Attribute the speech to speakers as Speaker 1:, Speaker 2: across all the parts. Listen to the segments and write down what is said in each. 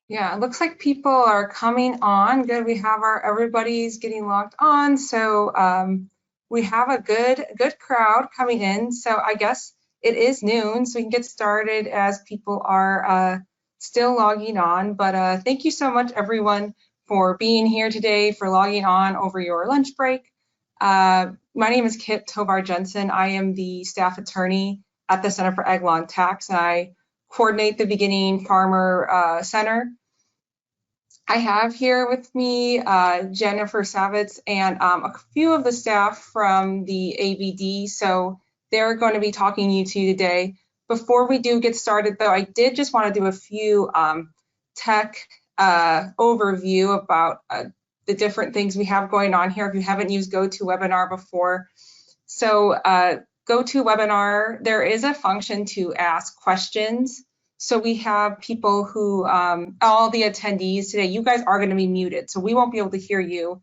Speaker 1: Yeah, it looks like people are coming on. Good, we have everybody's getting logged on. So we have a good crowd coming in. So I guess it is noon, so we can get started as people are still logging on. But thank you so much, everyone, for being here today, for logging on over your lunch break. My name is Kit Tovar Jensen. I am the staff attorney at the Center for Ag Law and Tax, and I coordinate the Beginning Farmer Center. I have here with me Jennifer Savitz and a few of the staff from the ABD, so they're going to be talking to you today. Before we do get started, though, I did just want to do a few tech overview about the different things we have going on here if you haven't used GoToWebinar before. So GoToWebinar, there is a function to ask questions. So we have people who, all the attendees today, you guys are going to be muted, so we won't be able to hear you.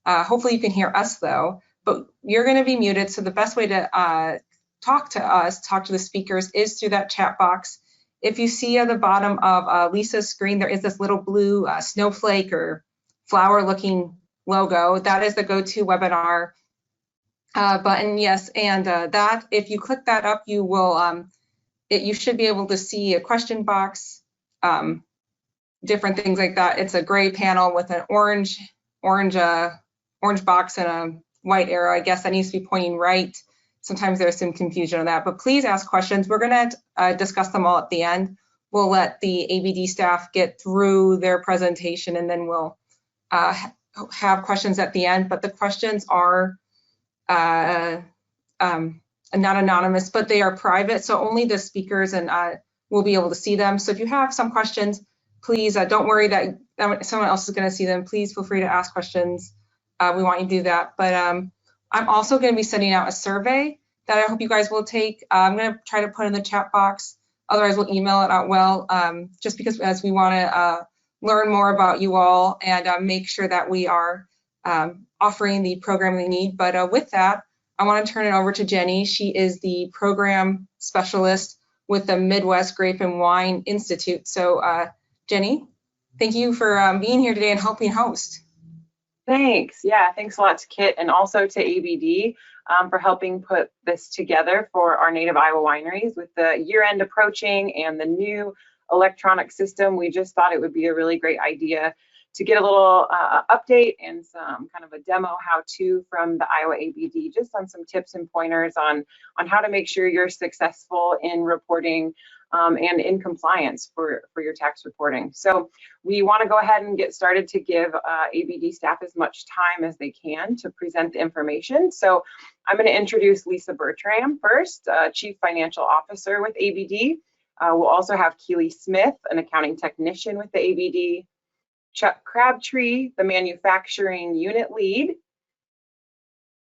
Speaker 1: Hopefully you can hear us though, but you're going to be muted. So the best way to talk to us, talk to the speakers, is through that chat box. If you see at the bottom of Lisa's screen, there is this little blue snowflake or flower looking logo. That is the GoToWebinar button, yes, and that, if you click that up, you will you should be able to see a question box, different things like that. It's a gray panel with an orange box and a white arrow. I guess that needs to be pointing right. Sometimes there's some confusion on that, but please ask questions. We're going to discuss them all at the end. We'll let the ABD staff get through their presentation, and then we'll have questions at the end. But the questions are not anonymous, but they are private, so only the speakers and will be able to see them. So if you have some questions, please don't worry that someone else is going to see them. Please feel free to ask questions. We want you to do that. But I'm also going to be sending out a survey that I hope you guys will take. I'm going to try to put in the chat box. Otherwise, we'll email it out well, just because as we want to learn more about you all and make sure that we are offering the program we need. But with that, I want to turn it over to Jenny. She is the program specialist with the Midwest Grape and Wine Institute. So Jenny, thank you for being here today and helping host.
Speaker 2: Thanks. Yeah, thanks a lot to Kit and also to ABD for helping put this together for our native Iowa wineries. With the year end approaching and the new electronic system, we just thought it would be a really great idea to get a little update and some kind of a demo how-to from the Iowa ABD, just on some tips and pointers on how to make sure you're successful in reporting and in compliance for your tax reporting. So we want to go ahead and get started to give ABD staff as much time as they can to present the information. So I'm going to introduce Lisa Bertram first, Chief Financial Officer with ABD. We'll also have Keely Smith, an accounting technician with the ABD. Chuck Crabtree, the manufacturing unit lead.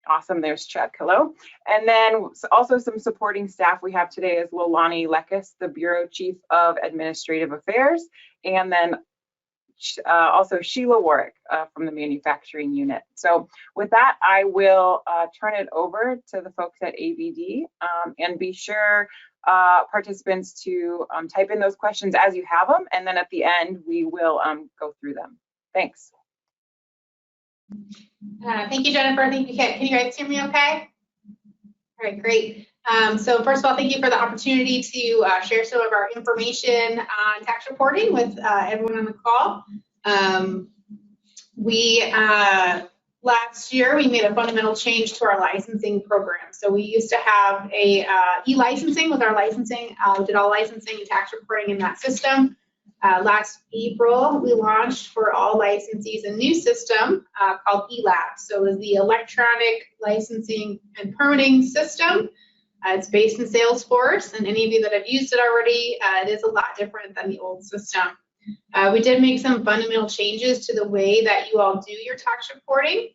Speaker 2: Awesome, there's Chuck, hello. And then also some supporting staff we have today is Lolani Lekis, the Bureau Chief of Administrative Affairs, and then also Sheila Warwick from the manufacturing unit. So with that, I will turn it over to the folks at ABD, and be sure participants to type in those questions as you have them, and then at the end we will go through them. Thanks.
Speaker 3: Thank you, Jennifer. Thank you, Kit. Can you guys hear me okay? All right, great. So first of all, thank you for the opportunity to share some of our information on tax reporting with everyone on the call. Last year, we made a fundamental change to our licensing program. So we used to have a e-licensing with our licensing. We did all licensing and tax reporting in that system. Last April, we launched for all licensees a new system called eLAPS. So it was the electronic licensing and permitting system. It's based in Salesforce, and any of you that have used it already, it is a lot different than the old system. We did make some fundamental changes to the way that you all do your tax reporting.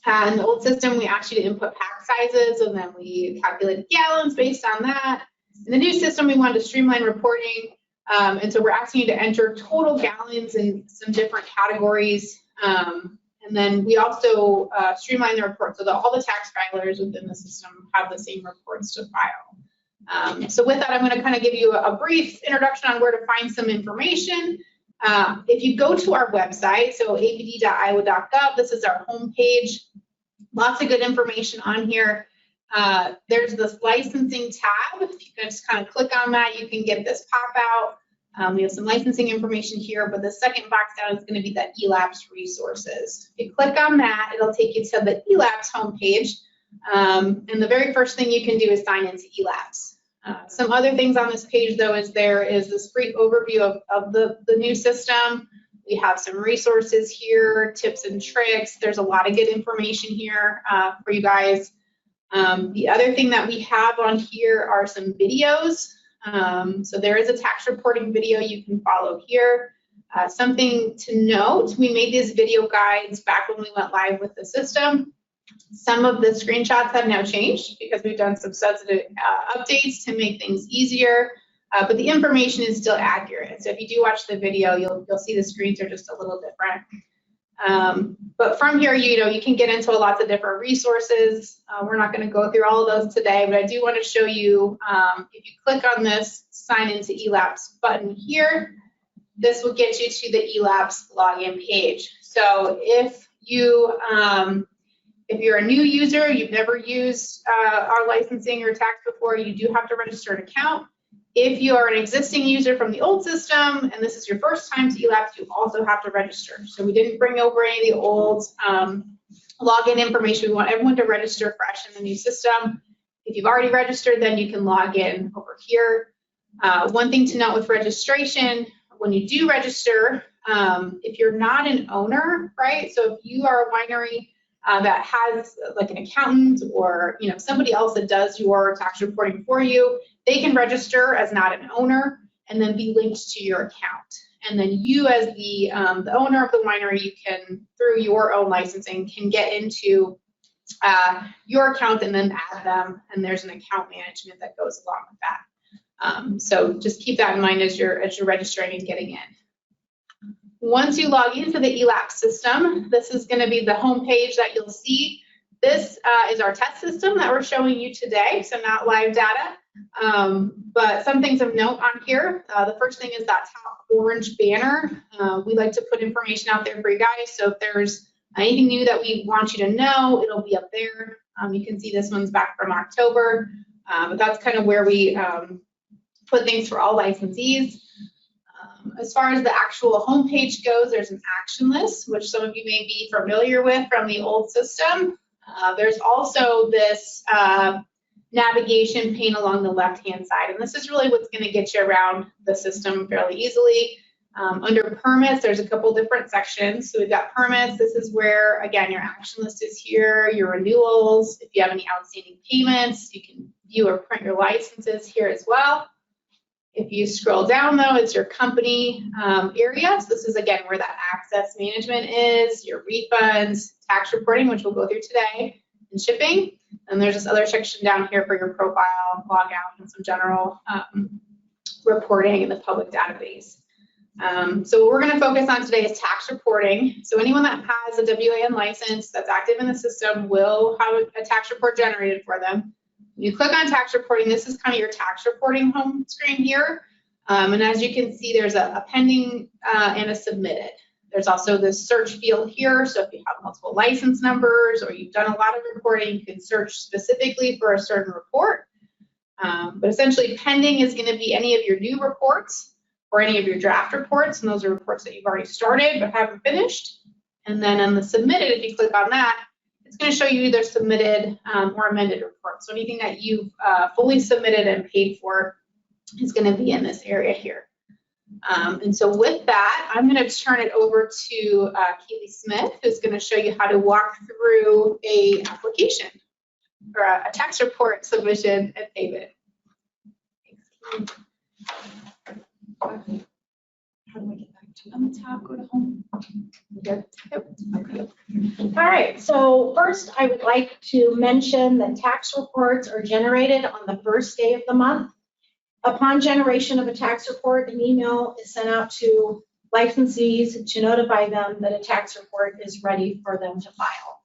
Speaker 3: In the old system, we asked you to input pack sizes, and then we calculated gallons based on that. In the new system, we wanted to streamline reporting, and so we're asking you to enter total gallons in some different categories. And then we also streamline the report so that all the tax filers within the system have the same reports to file. So with that, I'm going to kind of give you a brief introduction on where to find some information. If you go to our website, so abd.iowa.gov, this is our homepage. Lots of good information on here. There's this licensing tab. If you can just kind of click on that, you can get this pop out. We have some licensing information here, but the second box down is going to be that eLAPS resources. If you click on that, it'll take you to the eLAPS homepage. And the very first thing you can do is sign into eLAPS. Some other things on this page, though, is there is this brief overview of the new system. We have some resources here, tips and tricks. There's a lot of good information here for you guys. The other thing that we have on here are some videos. So there is a tax reporting video you can follow here. Something to note, we made these video guides back when we went live with the system. Some of the screenshots have now changed because we've done some substantive updates to make things easier, but the information is still accurate. So if you do watch the video, you'll see the screens are just a little different. But from here, you can get into lots of different resources. We're not going to go through all of those today, but I do want to show you, if you click on this sign into eLAPS button here, this will get you to the eLAPS login page. So if you're a new user, you've never used our licensing or tax before, you do have to register an account. If you are an existing user from the old system and this is your first time to eLAPS, you also have to register. So we didn't bring over any of the old login information. We want everyone to register fresh in the new system. If you've already registered, then you can log in over here. One thing to note with registration, when you do register, if you're not an owner, right? So if you are a winery that has like an accountant or somebody else that does your tax reporting for you, they can register as not an owner and then be linked to your account. And then you as the owner of the winery, you can, through your own licensing, can get into your account and then add them, and there's an account management that goes along with that. So just keep that in mind as you're registering and getting in. Once you log into the eLAPS system, this is going to be the home page that you'll see. This is our test system that we're showing you today, so not live data. But some things of note on here. The first thing is that top orange banner. We like to put information out there for you guys, so if there's anything new that we want you to know, it'll be up there. You can see this one's back from October, but that's kind of where we put things for all licensees. As far as the actual homepage goes, there's an action list, which some of you may be familiar with from the old system. There's also this navigation pane along the left-hand side, and this is really what's going to get you around the system fairly easily. Under permits, there's a couple different sections. So we've got permits. This is where, again, your action list is here, your renewals. If you have any outstanding payments, you can view or print your licenses here as well. If you scroll down, though, it's your company area. So this is, again, where that access management is, your refunds, tax reporting, which we'll go through today, and shipping. And there's this other section down here for your profile, logout, and some general reporting in the public database. So what we're going to focus on today is tax reporting. So anyone that has a WAN license that's active in the system will have a tax report generated for them. When you click on tax reporting, this is kind of your tax reporting home screen here. And as you can see, there's a pending and a submitted. There's also this search field here. So if you have multiple license numbers or you've done a lot of reporting, you can search specifically for a certain report. But essentially, pending is going to be any of your new reports or any of your draft reports. And those are reports that you've already started but haven't finished. And then on the submitted, if you click on that, it's going to show you either submitted or amended reports. So anything that you've fully submitted and paid for is going to be in this area here. And so with that, I'm going to turn it over to Keely Smith, who's going to show you how to walk through a application or a tax report submission and payment. Thanks, Keely. How do I get back to on the top? Go to home. Good. Yep. Okay.
Speaker 4: All right, so first I would like to mention that tax reports are generated on the first day of the month. Upon generation of a tax report, an email is sent out to licensees to notify them that a tax report is ready for them to file.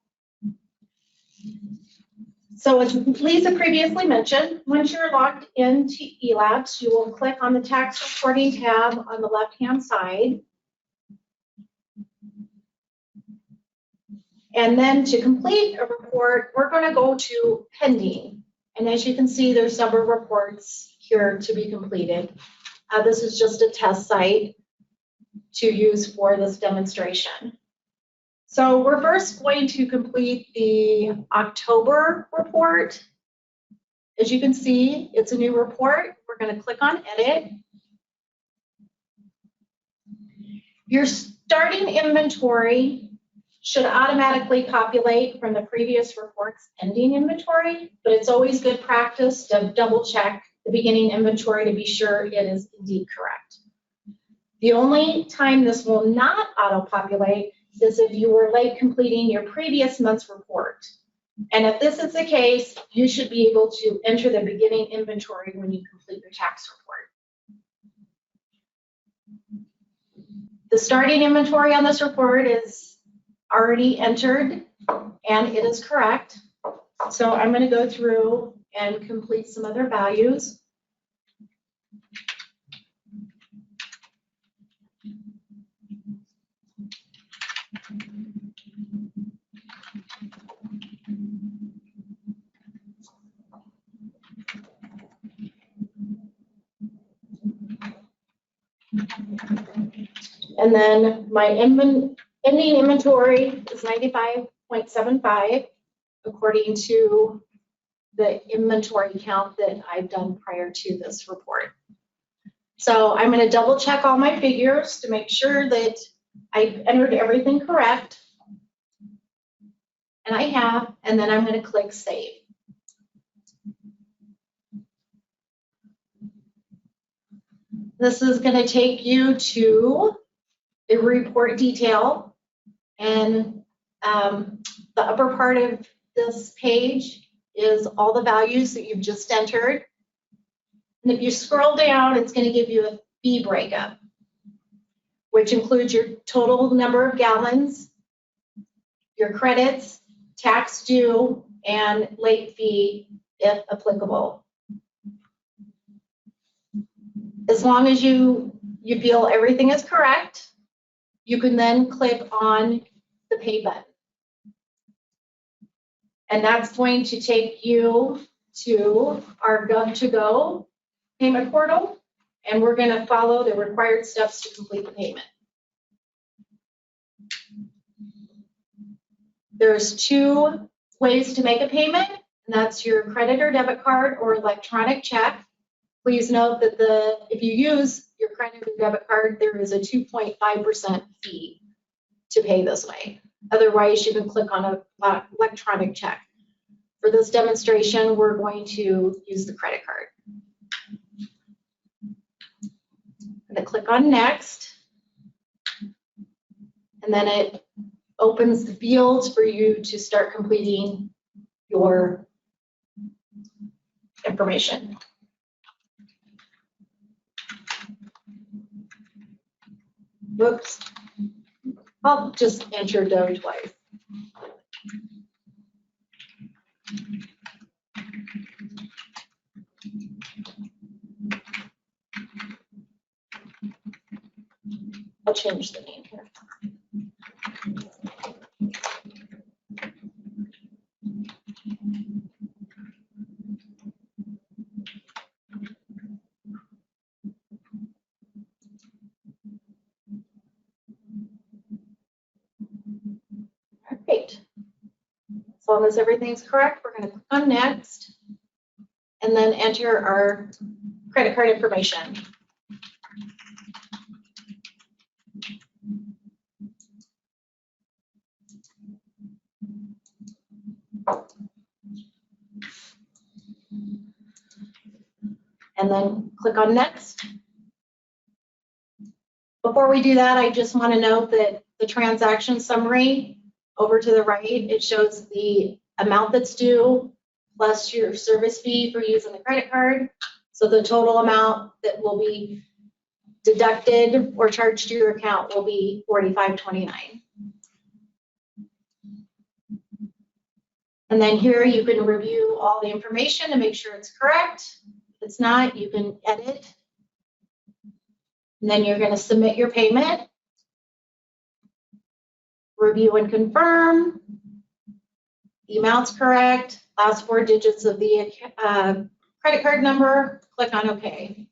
Speaker 4: So as Lisa previously mentioned, once you're logged into eLAPS, you will click on the tax reporting tab on the left-hand side. And then to complete a report, we're going to go to pending. And as you can see, there's several reports here to be completed. This is just a test site to use for this demonstration. So we're first going to complete the October report. As you can see, it's a new report. We're going to click on edit. Your starting inventory should automatically populate from the previous report's ending inventory, but it's always good practice to double check the beginning inventory to be sure it is indeed correct. The only time this will not auto-populate is if you were late completing your previous month's report. And if this is the case, you should be able to enter the beginning inventory when you complete your tax report. The starting inventory on this report is already entered and it is correct. So I'm going to go through and complete some other values. And then my ending inventory is 95.75 according to the inventory count that I've done prior to this report. So I'm going to double check all my figures to make sure that I've entered everything correct. And I have, and then I'm going to click save. This is going to take you to the report detail, and the upper part of this page is all the values that you've just entered. And if you scroll down, it's going to give you a fee breakup, which includes your total number of gallons, your credits, tax due, and late fee if applicable. As long as you feel everything is correct, you can then click on the pay button. And that's going to take you to our Gov2Go payment portal, and we're going to follow the required steps to complete the payment. There's two ways to make a payment, and that's your credit or debit card or electronic check. Please note that if you use your credit or debit card, there is a 2.5% fee to pay this way. Otherwise, you can click on an electronic check. For this demonstration, we're going to use the credit card. I'm going to click on next, and then it opens the fields for you to start completing your information. Whoops. I'll just enter dough twice. I'll change the name here. Great. As long as everything's correct, we're going to click on next and then enter our credit card information. And then click on next. Before we do that, I just want to note that the transaction summary over to the right, it shows the amount that's due plus your service fee for using the credit card. So the total amount that will be deducted or charged to your account will be $45.29. And then here you can review all the information to make sure it's correct. If it's not, you can edit. And then you're going to submit your payment. Review and confirm. the amount's correct, last 4 digits of the credit card number, click on OK.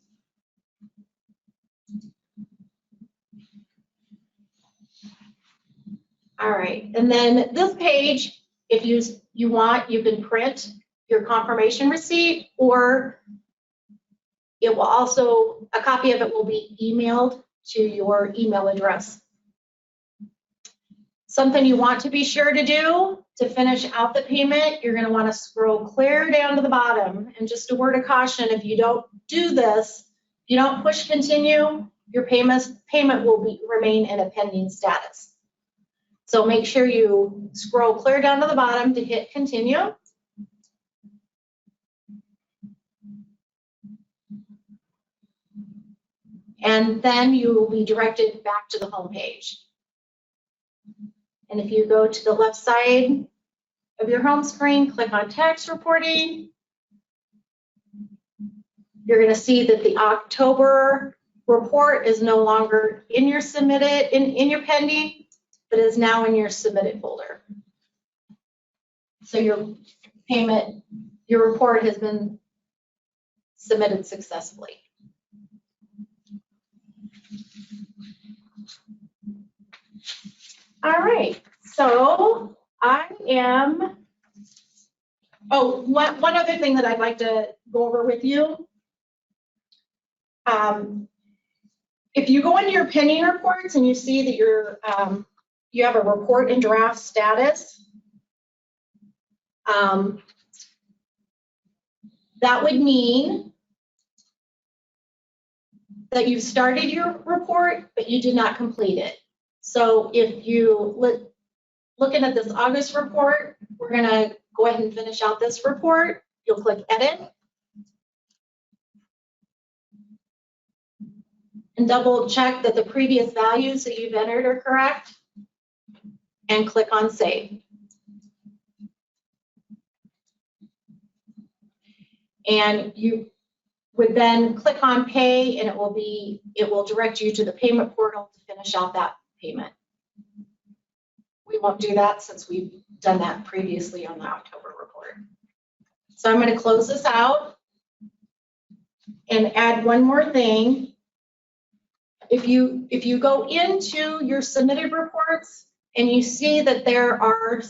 Speaker 4: All right, and then this page, if you want, you can print your confirmation receipt, or it will also, a copy of it will be emailed to your email address. Something you want to be sure to do to finish out the payment, you're going to want to scroll clear down to the bottom. And just a word of caution, if you don't do this, if you don't push continue, your payment will remain in a pending status. So make sure you scroll clear down to the bottom to hit continue. And then you will be directed back to the home page. And if you go to the left side of your home screen, click on tax reporting, you're going to see that the October report is no longer in your submitted, in your pending, but is now in your submitted folder. So your payment, your report has been submitted successfully. All right, so I am, one other thing that I'd like to go over with you. If you go into your pending reports and you see that you have a report in draft status, that would mean that you've started your report, but you did not complete it. So if you looking at this August report, we're going to go ahead and finish out this report. You'll click edit and double check that the previous values that you've entered are correct and click on save. And you would then click on pay, and it will direct you to the payment portal to finish out that payment. We won't do that since we've done that previously on the October report. So I'm going to close this out and add one more thing. If you go into your submitted reports and you see that there are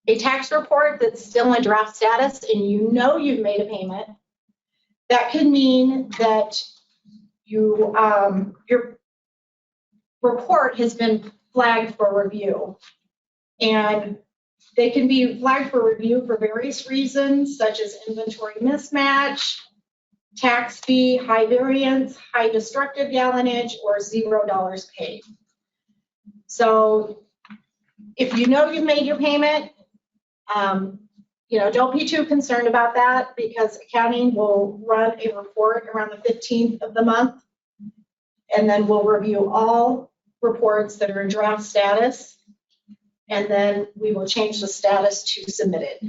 Speaker 4: a tax report that's still in draft status and you know you've made a payment, that could mean that your report has been flagged for review. And they can be flagged for review for various reasons, such as inventory mismatch, tax fee, high variance, high destructive gallonage, or $0 paid. So if you know you've made your payment, don't be too concerned about that, because accounting will run a report around the 15th of the month, and then we'll review all reports that are in draft status, and then we will change the status to submitted.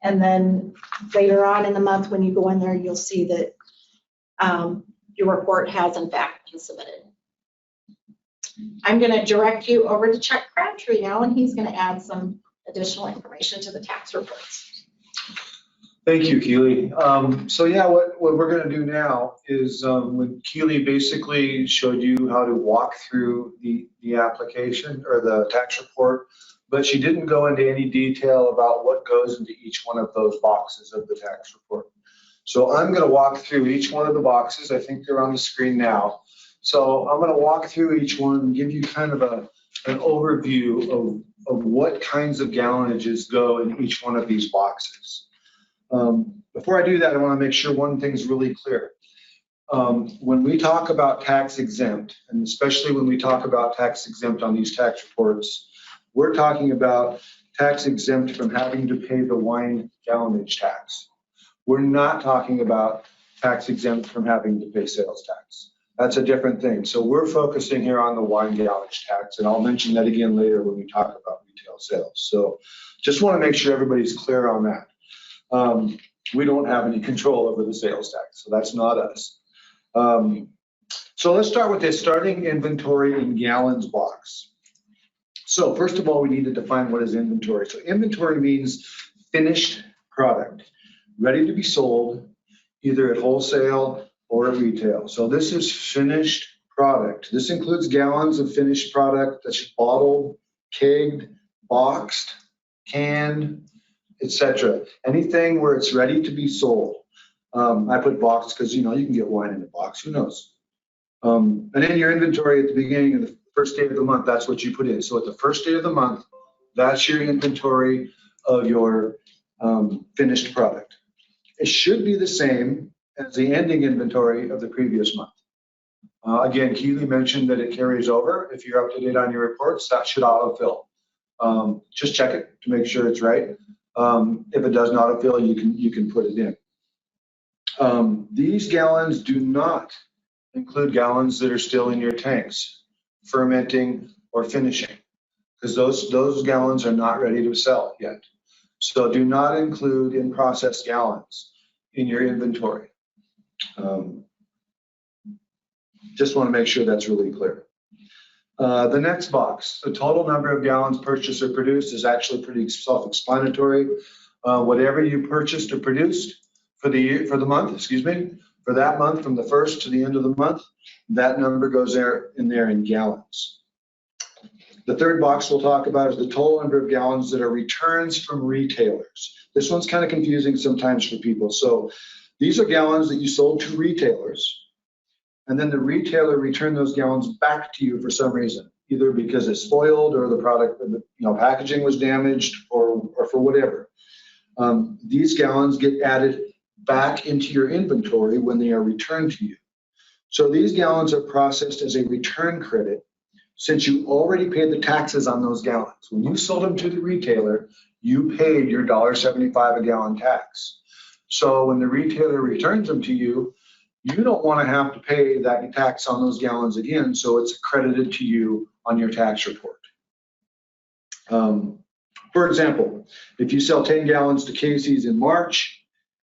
Speaker 4: And then later on in the month, when you go in there, you'll see that your report has in fact been submitted. I'm going to direct you over to Chuck Crabtree now, and he's going to add some additional information to the tax reports.
Speaker 5: Thank you, Keely. What we're going to do now is when Keely basically showed you how to walk through the application or the tax report, but she didn't go into any detail about what goes into each one of those boxes of the tax report. So I'm going to walk through each one of the boxes. I think they're on the screen now. So I'm going to walk through each one and give you kind of an overview of what kinds of gallonages go in each one of these boxes. Before I do that, I want to make sure one thing's really clear. When we talk about tax exempt, and especially when we talk about tax exempt on these tax reports, we're talking about tax exempt from having to pay the wine gallonage tax. We're not talking about tax exempt from having to pay sales tax. That's a different thing. So we're focusing here on the wine gallonage tax, and I'll mention that again later when we talk about retail sales. So just want to make sure everybody's clear on that. We don't have any control over the sales tax, so that's not us. So let's start with this starting inventory in gallons box. So first of all, we need to define what is inventory. So inventory means finished product, ready to be sold, either at wholesale or at retail. So this is finished product. This includes gallons of finished product that's bottled, kegged, boxed, canned, etc. Anything where it's ready to be sold. I put box because you can get wine in a box. Who knows? And in your inventory at the beginning of the first day of the month, that's what you put in. So at the first day of the month, that's your inventory of your finished product. It should be the same as the ending inventory of the previous month. Again, Keely mentioned that it carries over. If you're up to date on your reports, that should autofill. Just check it to make sure it's right. If it doesn't autofill, you can put it in. These gallons do not include gallons that are still in your tanks, fermenting or finishing, because those gallons are not ready to sell yet. So do not include in-process gallons in your inventory. Just want to make sure that's really clear. The next box, the total number of gallons purchased or produced, is actually pretty self-explanatory. Whatever you purchased or produced for the month, for that month, from the first to the end of the month, that number goes in there in gallons. The third box we'll talk about is the total number of gallons that are returns from retailers. This one's kind of confusing sometimes for people. So these are gallons that you sold to retailers, and then the retailer returned those gallons back to you for some reason, either because it's spoiled or the product, packaging was damaged or for whatever. These gallons get added back into your inventory when they are returned to you. So these gallons are processed as a return credit since you already paid the taxes on those gallons. When you sold them to the retailer, you paid your $1.75 a gallon tax. So when the retailer returns them to you, you don't want to have to pay that tax on those gallons again, so it's credited to you on your tax report. For example, if you sell 10 gallons to Casey's in March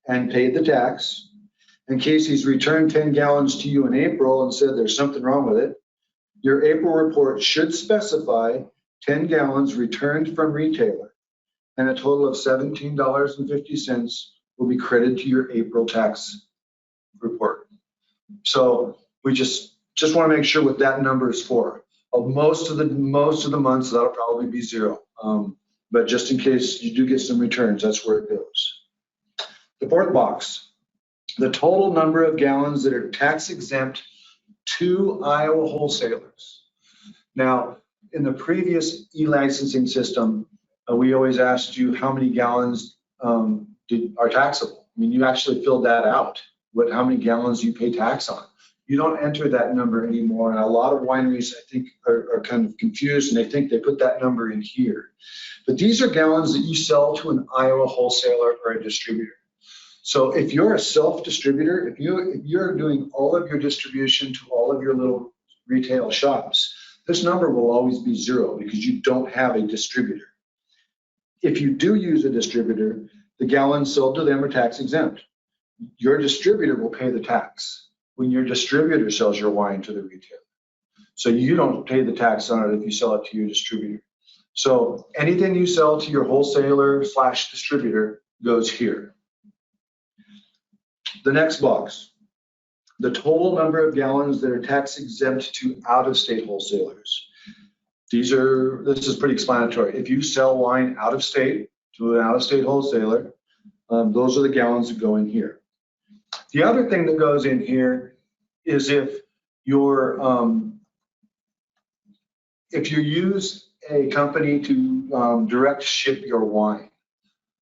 Speaker 5: and paid the tax, and Casey's returned 10 gallons to you in April and said there's something wrong with it, your April report should specify 10 gallons returned from retailer, and a total of $17.50 will be credited to your April tax report. So we just want to make sure what that number is for. Most of the months, that'll probably be zero. But just in case you do get some returns, that's where it goes. The fourth box, the total number of gallons that are tax exempt to Iowa wholesalers. Now, in the previous e-licensing system, we always asked you how many gallons are taxable. I mean, you actually filled that out, how many gallons you pay tax on. You don't enter that number anymore, and a lot of wineries, I think, are kind of confused, and they think they put that number in here. But these are gallons that you sell to an Iowa wholesaler or a distributor. So if you're a self-distributor, if you're doing all of your distribution to all of your little retail shops, this number will always be zero because you don't have a distributor. If you do use a distributor, the gallons sold to them are tax exempt. Your distributor will pay the tax when your distributor sells your wine to the retailer. So you don't pay the tax on it if you sell it to your distributor. So anything you sell to your wholesaler / distributor goes here. The next box, the total number of gallons that are tax exempt to out-of-state wholesalers. This is pretty explanatory. If you sell wine out of state to an out-of-state wholesaler, those are the gallons that go in here. The other thing that goes in here is if you use a company to direct ship your wine.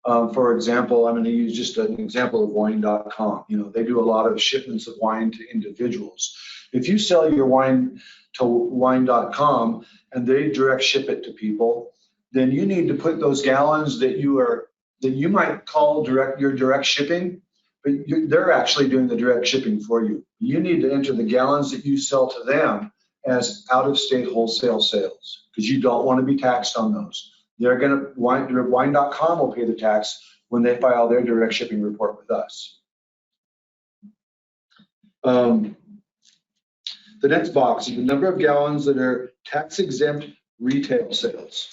Speaker 5: For example, I'm going to use just an example of wine.com. They do a lot of shipments of wine to individuals. If you sell your wine to wine.com and they direct ship it to people, then you need to put those gallons that you might call your direct shipping, but they're actually doing the direct shipping for you. You need to enter the gallons that you sell to them as out-of-state wholesale sales because you don't want to be taxed on those. Wine.com will pay the tax when they file their direct shipping report with us. The next box is the number of gallons that are tax exempt retail sales.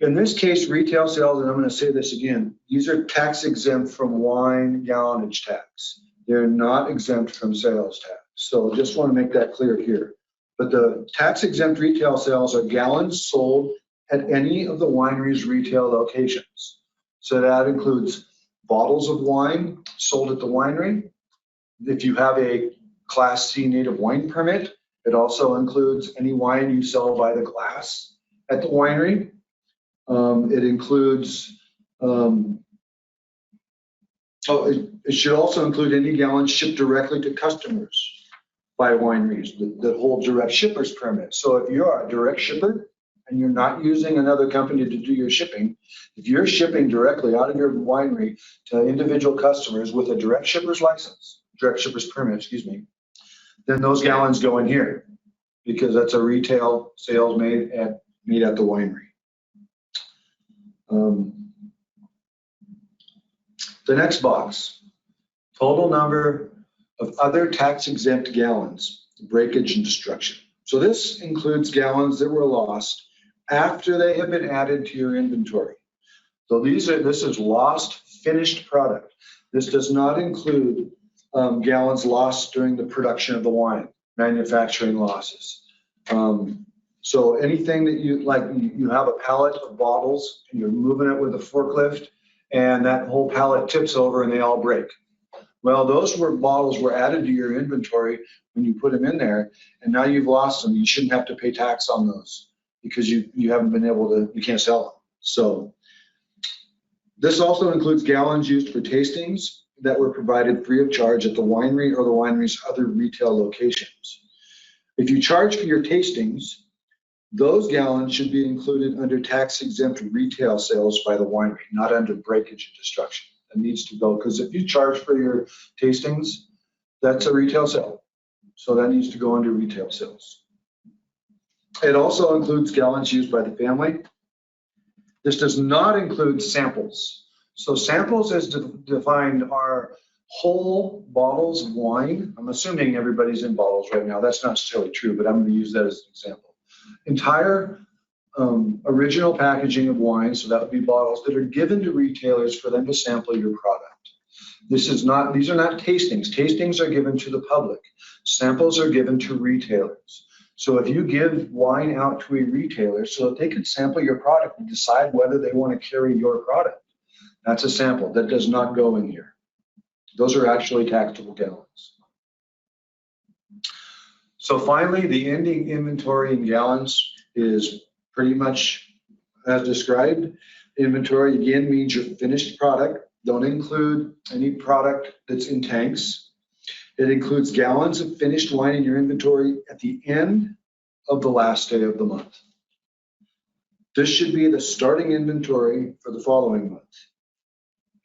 Speaker 5: In this case, retail sales, and I'm going to say this again, these are tax exempt from wine gallonage tax. They're not exempt from sales tax. So just want to make that clear here. But the tax exempt retail sales are gallons sold at any of the winery's retail locations. So that includes bottles of wine sold at the winery. If you have a Class C native wine permit, it also includes any wine you sell by the glass at the winery. It includes, it should also include any gallons shipped directly to customers by wineries that hold direct shipper's permit. So if you're a direct shipper and you're not using another company to do your shipping, if you're shipping directly out of your winery to individual customers with a direct shipper's license, direct shipper's permit, excuse me, then those gallons go in here because that's a retail sales made at the winery. The next box, total number of other tax exempt gallons, breakage and destruction. So this includes gallons that were lost after they have been added to your inventory. So this is lost finished product. This does not include gallons lost during the production of the wine, manufacturing losses. So anything that you have a pallet of bottles and you're moving it with a forklift and that whole pallet tips over and they all break. Well, those bottles were added to your inventory when you put them in there, and now you've lost them. You shouldn't have to pay tax on those because you haven't been able to, you can't sell them. So this also includes gallons used for tastings that were provided free of charge at the winery or the winery's other retail locations. If you charge for your tastings, those gallons should be included under tax-exempt retail sales by the winery, not under breakage and destruction. That needs to go, because if you charge for your tastings, that's a retail sale. So that needs to go under retail sales. It also includes gallons used by the family. This does not include samples. So samples as defined are whole bottles of wine. I'm assuming everybody's in bottles right now. That's not necessarily true, but I'm going to use that as an example. Entire original packaging of wine, so that would be bottles that are given to retailers for them to sample your product. These are not tastings. Tastings are given to the public. Samples are given to retailers. So if you give wine out to a retailer so that they can sample your product and decide whether they want to carry your product, that's a sample. That does not go in here. Those are actually taxable gallons. So finally, the ending inventory in gallons is pretty much as described. Inventory, again, means your finished product. Don't include any product that's in tanks. It includes gallons of finished wine in your inventory at the end of the last day of the month. This should be the starting inventory for the following month.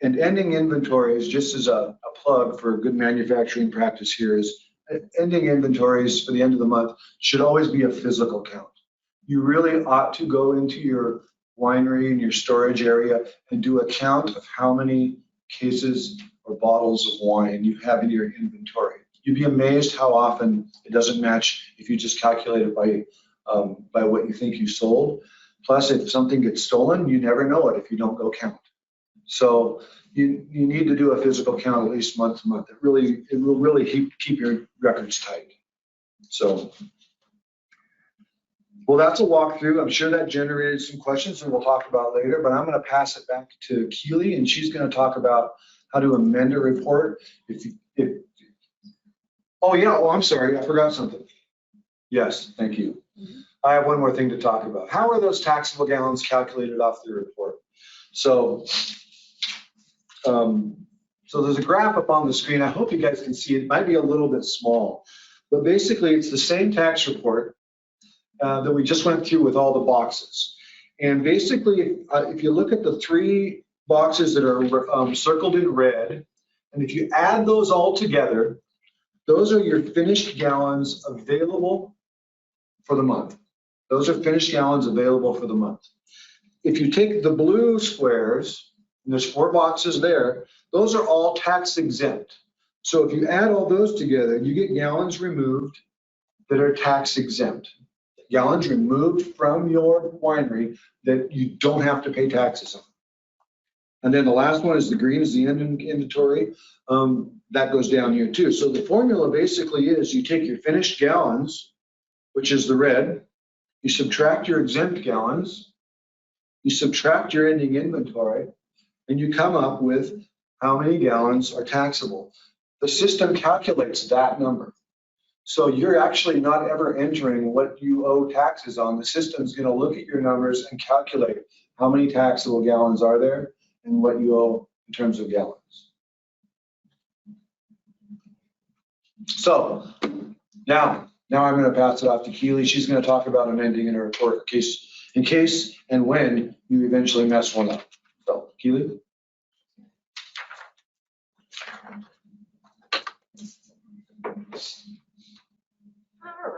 Speaker 5: And ending inventories, just as a plug for good manufacturing practice here, is ending inventories for the end of the month should always be a physical count. You really ought to go into your winery and your storage area and do a count of how many cases or bottles of wine you have in your inventory. You'd be amazed how often it doesn't match if you just calculate it by what you think you sold. Plus, if something gets stolen, you never know it if you don't go count. So you need to do a physical count at least month to month. It will really keep your records tight. So, well, that's a walkthrough. I'm sure that generated some questions and we'll talk about later, but I'm going to pass it back to Keely and she's going to talk about how to amend a report. I'm sorry, I forgot something. Yes, thank you. I have one more thing to talk about. How are those taxable gallons calculated off the report? So there's a graph up on the screen. I hope you guys can see it. It might be a little bit small, but basically it's the same tax report that we just went through with all the boxes. And basically, if you look at the three boxes that are circled in red, and if you add those all together, those are your finished gallons available for the month. Those are finished gallons available for the month. If you take the blue squares, and there's 4 boxes there, those are all tax exempt. So if you add all those together, you get gallons removed that are tax exempt. gallons removed from your winery that you don't have to pay taxes on. And then the last one is the green is the end inventory. That goes down here too. So the formula basically is you take your finished gallons, which is the red, you subtract your exempt gallons, you subtract your ending inventory, and you come up with how many gallons are taxable. The system calculates that number. So you're actually not ever entering what you owe taxes on. The system's going to look at your numbers and calculate how many taxable gallons are there and what you owe in terms of gallons. So now I'm going to pass it off to Keely. She's going to talk about amending in her report in case and when you eventually mess one up. So Keely.
Speaker 4: All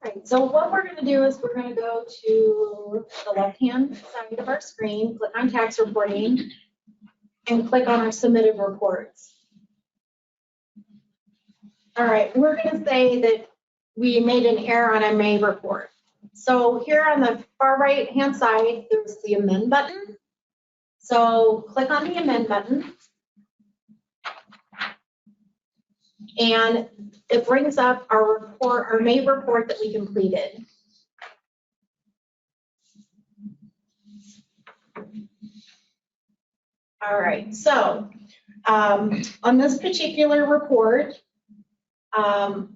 Speaker 4: right, so what we're going to do is we're going to go to the left-hand side of our screen, click on tax reporting, and click on our submitted reports. All right, we're going to say that we made an error on a May report. So here on the far right-hand side, there's the amend button. So click on the amend button. And it brings up our report, our May report that we completed. All right, so on this particular report,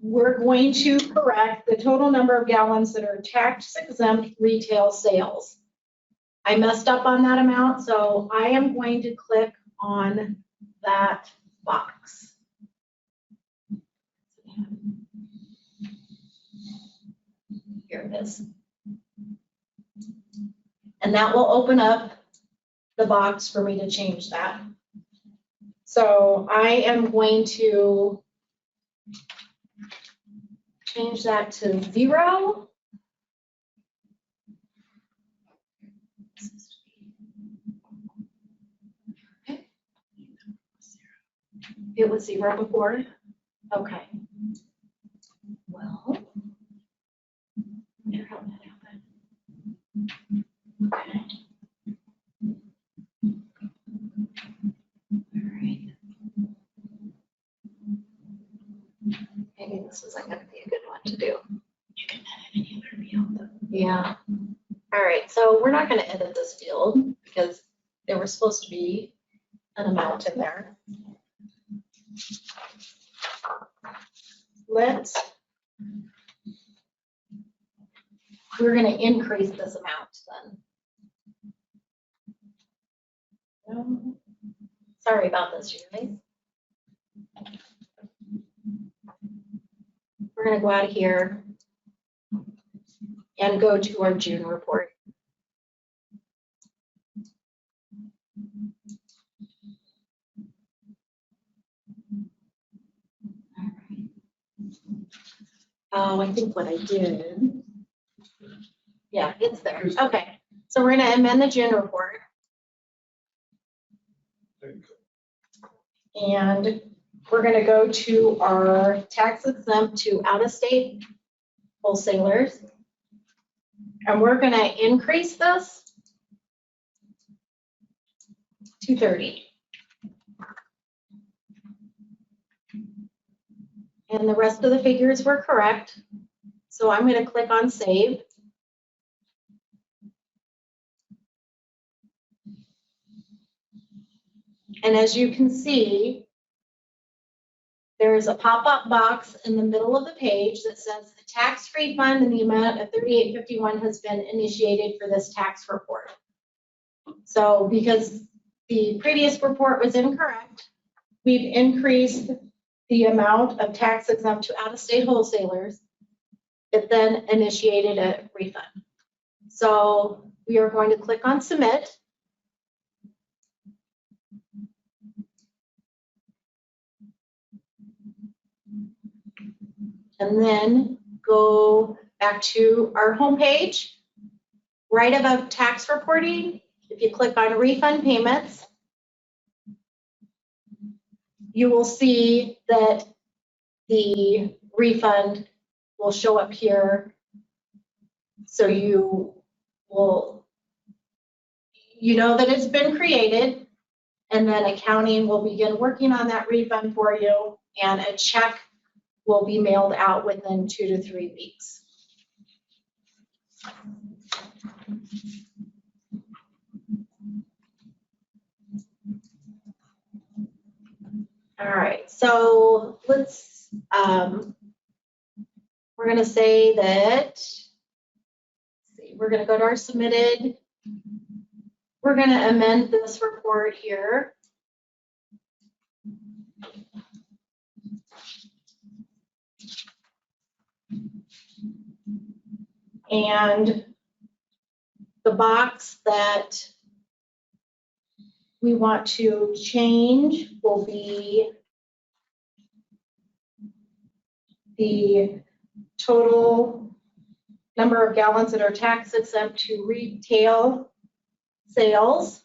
Speaker 4: we're going to correct the total number of gallons that are tax-exempt retail sales. I messed up on that amount, so I am going to click on that box. Here it is. And that will open up the box for me to change that. So I am going to change that to 0. It was 0 before? Okay. Well, how did that happen? Okay. All right. Maybe this isn't going to be a good one to do. You can edit any other field. Yeah. All right, so we're not going to edit this field because there was supposed to be an amount in there. We're going to increase this amount then. Sorry about this, you guys. We're going to go out of here and go to our June report. Oh, I think what I did. Yeah, it's there. Okay, so we're going to amend the June report. And we're going to go to our tax-exempt to out-of-state wholesalers. And we're going to increase this to 30. And the rest of the figures were correct. So I'm going to click on save. And as you can see, there's a pop-up box in the middle of the page that says the tax refund in the amount of $38.51 has been initiated for this tax report. So because the previous report was incorrect, we've increased the amount of tax exempt to out-of-state wholesalers. It then initiated a refund. So we are going to click on submit. And then go back to our home page. Right above tax reporting, if you click on refund payments, you will see that the refund will show up here. So you know that it's been created, and then accounting will begin working on that refund for you, and a check will be mailed out within 2 to 3 weeks. All right, so let's, we're going to say that, we're going to go to our submitted. We're going to amend this report here. And the box that we want to change will be the total number of gallons that are tax exempt to retail sales.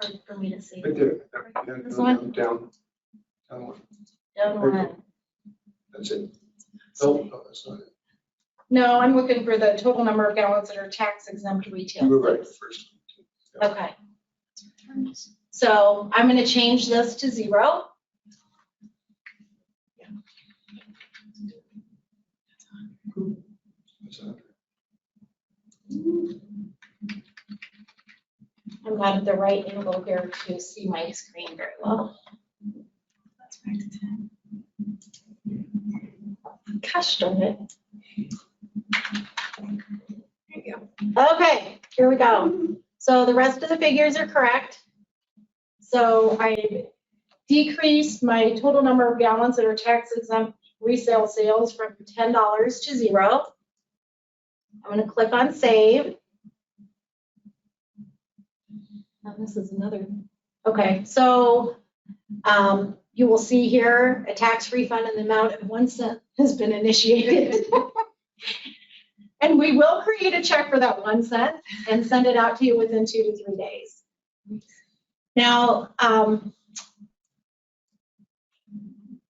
Speaker 4: Hard for me to see.
Speaker 5: Right there.
Speaker 4: This one?
Speaker 5: Down one.
Speaker 4: Down one.
Speaker 5: That's it. No, that's not it.
Speaker 4: No, I'm looking for the total number of gallons that are tax exempt retail.
Speaker 5: You were right
Speaker 4: sales.
Speaker 5: first.
Speaker 4: Okay. So I'm going to change this to 0. I'm not at the right angle here to see my screen very well.
Speaker 3: That's back to 10.
Speaker 4: Gosh darn it.
Speaker 3: There you go.
Speaker 4: Okay, here we go. So the rest of the figures are correct. So I decreased my total number of gallons that are tax exempt resale sales from $10 to 0. I'm going to click on save. Oh, this is another. Okay, so you will see here a tax refund in the amount of 1 cent has been initiated. And we will create a check for that 1 cent and send it out to you within 2 to 3 days. Now,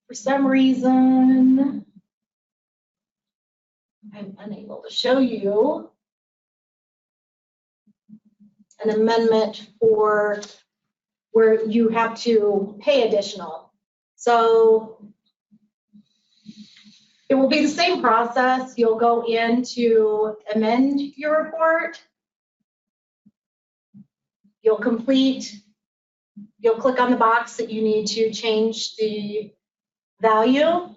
Speaker 4: for some reason, I'm unable to show you an amendment for where you have to pay additional. So it will be the same process. You'll go in to amend your report. You'll click on the box that you need to change the value.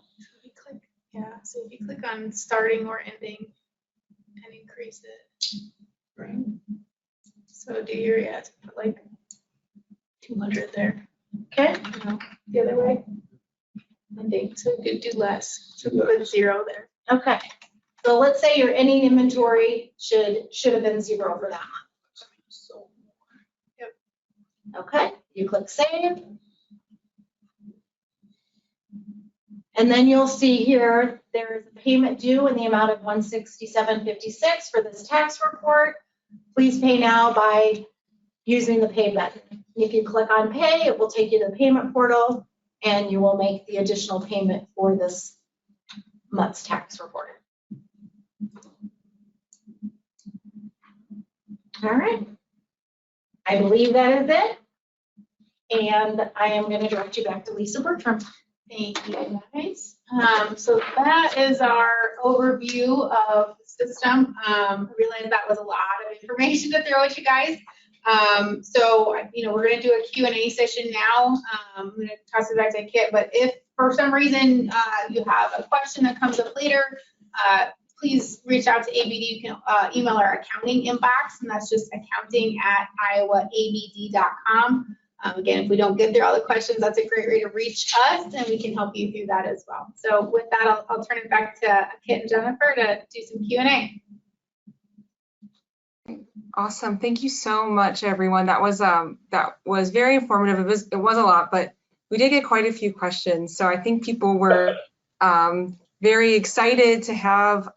Speaker 3: So if you click on starting or ending and increase it.
Speaker 5: Right.
Speaker 3: So do your, put like 200 there.
Speaker 4: Okay.
Speaker 3: No, the other way. Ending, so you could do less. So put 0 there.
Speaker 4: Okay. So let's say your ending inventory should have been 0 for that month.
Speaker 3: So, yep.
Speaker 4: Okay. You click save. And then you'll see here, there is a payment due in the amount of $167.56 for this tax report. Please pay now by using the pay button. If you click on pay, it will take you to the payment portal and you will make the additional payment for this month's tax report. All right. I believe that is it. And I am going to direct you back to Lisa Bertram.
Speaker 3: Thank you, guys. So that is our overview of the system. I realized that was a lot of information to throw at you guys. So, we're going to do a Q&A session now. I'm going to toss it back to Kit, but if for some reason you have a question that comes up later, please reach out to ABD. You can email our accounting inbox, and that's just accounting@iowaabd.com. Again, if we don't get through all the questions, that's a great way to reach us, and we can help you through that as well. So with that, I'll turn it back to Kit and Jennifer to do some Q&A.
Speaker 1: Awesome. Thank you so much, everyone. That was very informative. It was a lot, but we did get quite a few questions. So I think people were very excited to have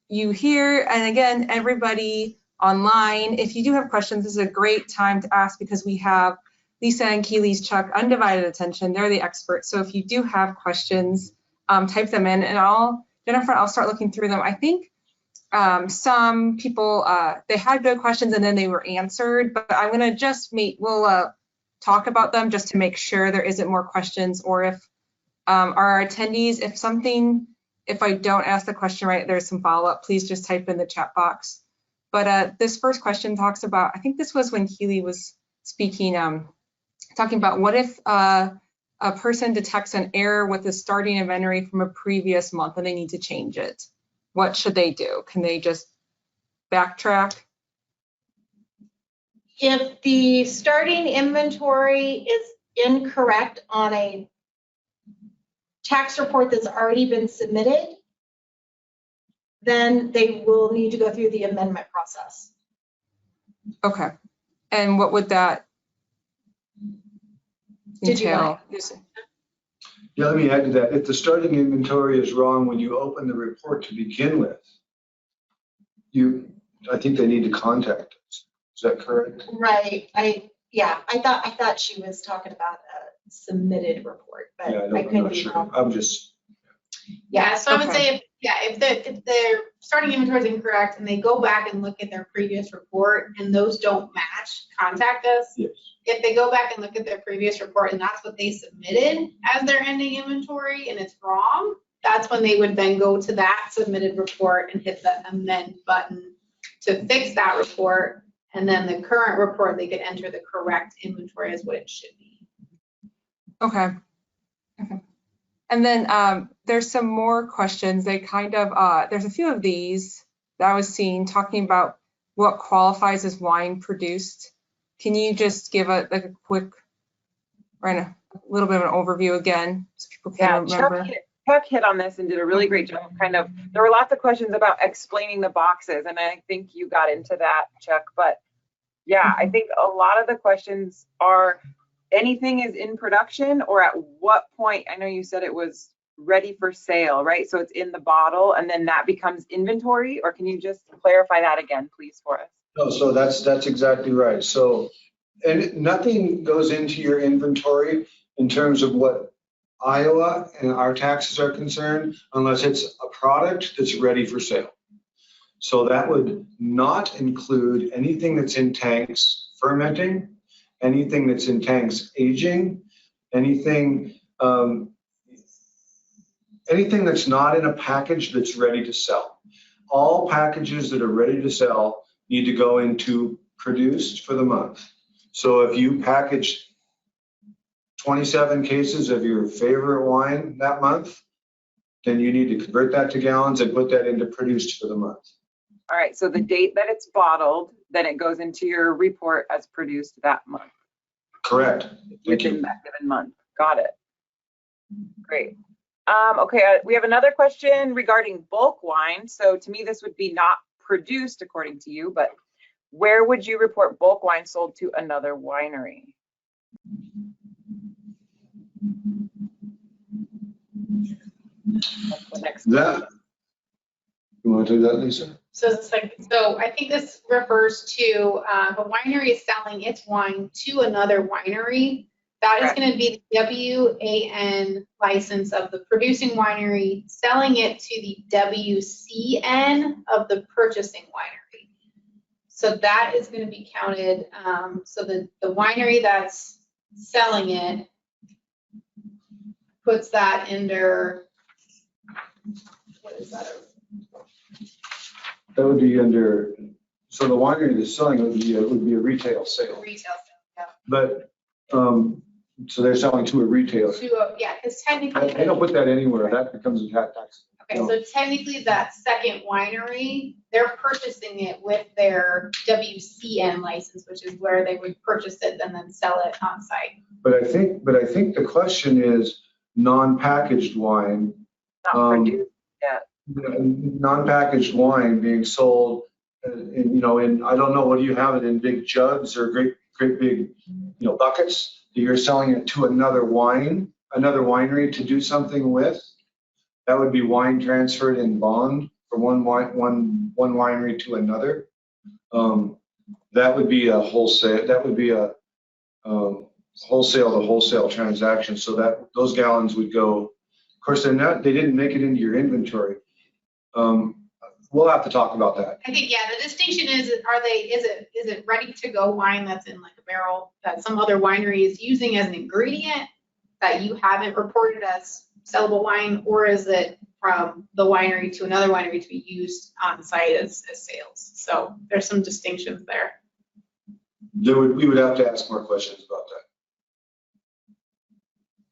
Speaker 1: you here. And again, everybody online, if you do have questions, this is a great time to ask because we have Lisa and Keely's Chuck undivided attention. They're the experts. So if you do have questions, type them in, and Jennifer, I'll start looking through them. I think some people, they had good questions and then they were answered, but I'm gonna just we'll talk about them just to make sure there isn't more questions, or if our attendees, if I don't ask the question right, there's some follow-up, please just type in the chat box. But this first question talks about, I think this was when Keely was speaking, talking about what if a person detects an error with the starting inventory from a previous month and they need to change it. What should they do? Can they just backtrack?
Speaker 4: If the starting inventory is incorrect on a tax report that's already been submitted, then they will need to go through the amendment process.
Speaker 1: Okay. And what would that entail?
Speaker 5: Yeah, let me add to that. If the starting inventory is wrong when you open the report to begin with, I think they need to contact us. Is that correct?
Speaker 4: Right. I thought she was talking about a submitted report, but
Speaker 5: Yeah,
Speaker 4: I
Speaker 5: I'm
Speaker 4: couldn't
Speaker 5: not
Speaker 4: be
Speaker 5: sure.
Speaker 4: wrong.
Speaker 5: I'm just.
Speaker 3: Yeah, so I would
Speaker 1: Okay.
Speaker 3: say, if their starting inventory is incorrect and they go back and look at their previous report and those don't match, contact us.
Speaker 5: Yes.
Speaker 3: If they go back and look at their previous report and that's what they submitted as their ending inventory and it's wrong, that's when they would then go to that submitted report and hit the amend button to fix that report. And then the current report, they could enter the correct inventory as what it should be.
Speaker 1: Okay. And then there's some more questions. They kind of, there's a few of these that I was seeing talking about what qualifies as wine produced. Can you just give a quick, or a little bit of an overview again, so people can remember?
Speaker 2: Chuck hit on this and did a really great job. There were lots of questions about explaining the boxes, and I think you got into that, Chuck. But yeah, I think a lot of the questions are, anything is in production, or at what point? I know you said it was ready for sale, right? So it's in the bottle and then that becomes inventory, or can you just clarify that again, please, for us?
Speaker 5: No, so that's exactly right. So, and nothing goes into your inventory in terms of what Iowa and our taxes are concerned, unless it's a product that's ready for sale. So that would not include anything that's in tanks fermenting, anything that's in tanks aging, anything that's not in a package that's ready to sell. All packages that are ready to sell need to go into produced for the month. So if you package 27 cases of your favorite wine that month, then you need to convert that to gallons and put that into produced for the month.
Speaker 2: All right, so the date that it's bottled, then it goes into your report as produced that month.
Speaker 5: Correct.
Speaker 2: Within that given month. Got it. Great. Okay, we have another question regarding bulk wine. So to me, this would be not produced according to you, but where would you report bulk wine sold to another winery? That's the next
Speaker 5: That, you want to do that, Lisa?
Speaker 3: So I think this refers to if a winery is selling its wine to another winery, that is going to be the WAN license of the producing winery, selling it to the WCN of the purchasing winery. So that is going to be counted. So the winery that's selling it puts that under, what is that?
Speaker 5: That would be under, so the winery that's selling it would be a retail sale.
Speaker 3: Retail sale, yeah.
Speaker 5: But, so they're selling to a retailer.
Speaker 3: Yeah, because technically.
Speaker 5: They don't put that anywhere. That becomes a tax.
Speaker 3: Okay, so technically that second winery, they're purchasing it with their WCN license, which is where they would purchase it and then sell it on site.
Speaker 5: But I think the question is non-packaged wine.
Speaker 2: Not produced yet.
Speaker 5: Non-packaged wine being sold in I don't know, what do you have it in, big jugs or great big, buckets? You're selling it to another winery to do something with. That would be wine transferred in bond from one winery to another. That would be a wholesale. That would be a wholesale to wholesale transactions, so that those gallons would go. Of course, they're not. They didn't make it into your inventory. We'll have to talk about that.
Speaker 3: I think, yeah, the distinction is it ready to go wine that's in like a barrel that some other winery is using as an ingredient that you haven't reported as sellable wine, or is it from the winery to another winery to be used on site as sales? So there's some distinctions there.
Speaker 5: We would have to ask more questions about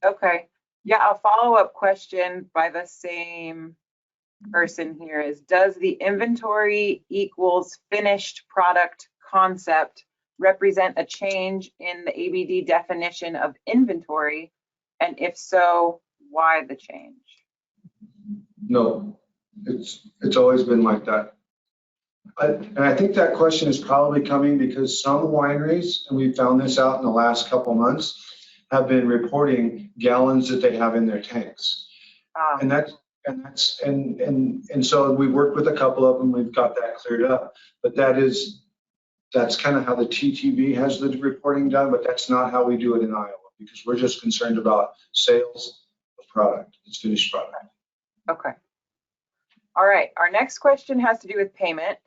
Speaker 5: that.
Speaker 2: Okay. Yeah, a follow-up question by the same person here is, does the inventory equals finished product concept represent a change in the ABD definition of inventory? And if so, why the change?
Speaker 5: No, it's always been like that. And I think that question is probably coming because some wineries, and we found this out in the last couple months, have been reporting gallons that they have in their tanks. And so we worked with a couple of them, we've got that cleared up. But that's kind of how the TTB has the reporting done, but that's not how we do it in Iowa, because we're just concerned about sales of product, it's finished product.
Speaker 2: Okay. All right, our next question has to do with payment.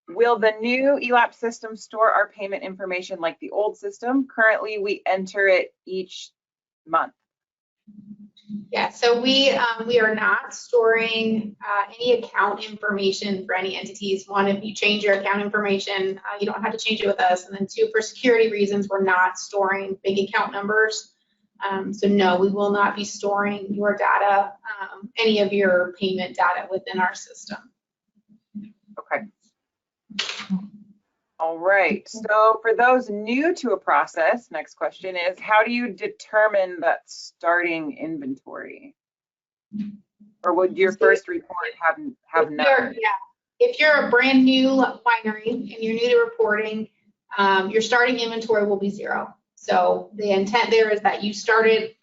Speaker 2: Will the new eLAPS system store our payment information like the old system? Currently, we enter it each month.
Speaker 3: Yeah, so we are not storing any account information for any entities. One, if you change your account information, you don't have to change it with us. And then two, for security reasons, we're not storing big account numbers. So no, we will not be storing your data, any of your payment data within our system.
Speaker 2: Okay. All right, so for those new to a process, next question is, how do you determine that starting inventory? Or would your first report have none?
Speaker 3: Yeah, if you're a brand new winery and you're new to reporting, your starting inventory will be 0. So the intent there is that you started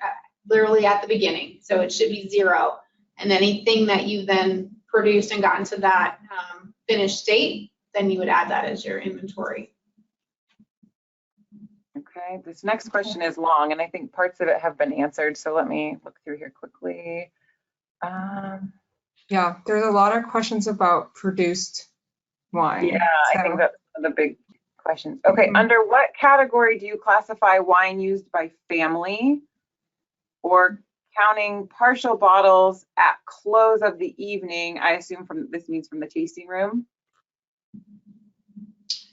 Speaker 3: literally at the beginning, so it should be 0. And anything that you then produced and gotten to that finished state, then you would add that as your inventory.
Speaker 2: Okay, this next question is long, and I think parts of it have been answered. So let me look through here quickly.
Speaker 1: Yeah, there's a lot of questions about produced wine.
Speaker 2: Yeah, I think that's one of the big questions. Okay, under what category do you classify wine used by family, or counting partial bottles at close of the evening? I assume this means from the tasting room.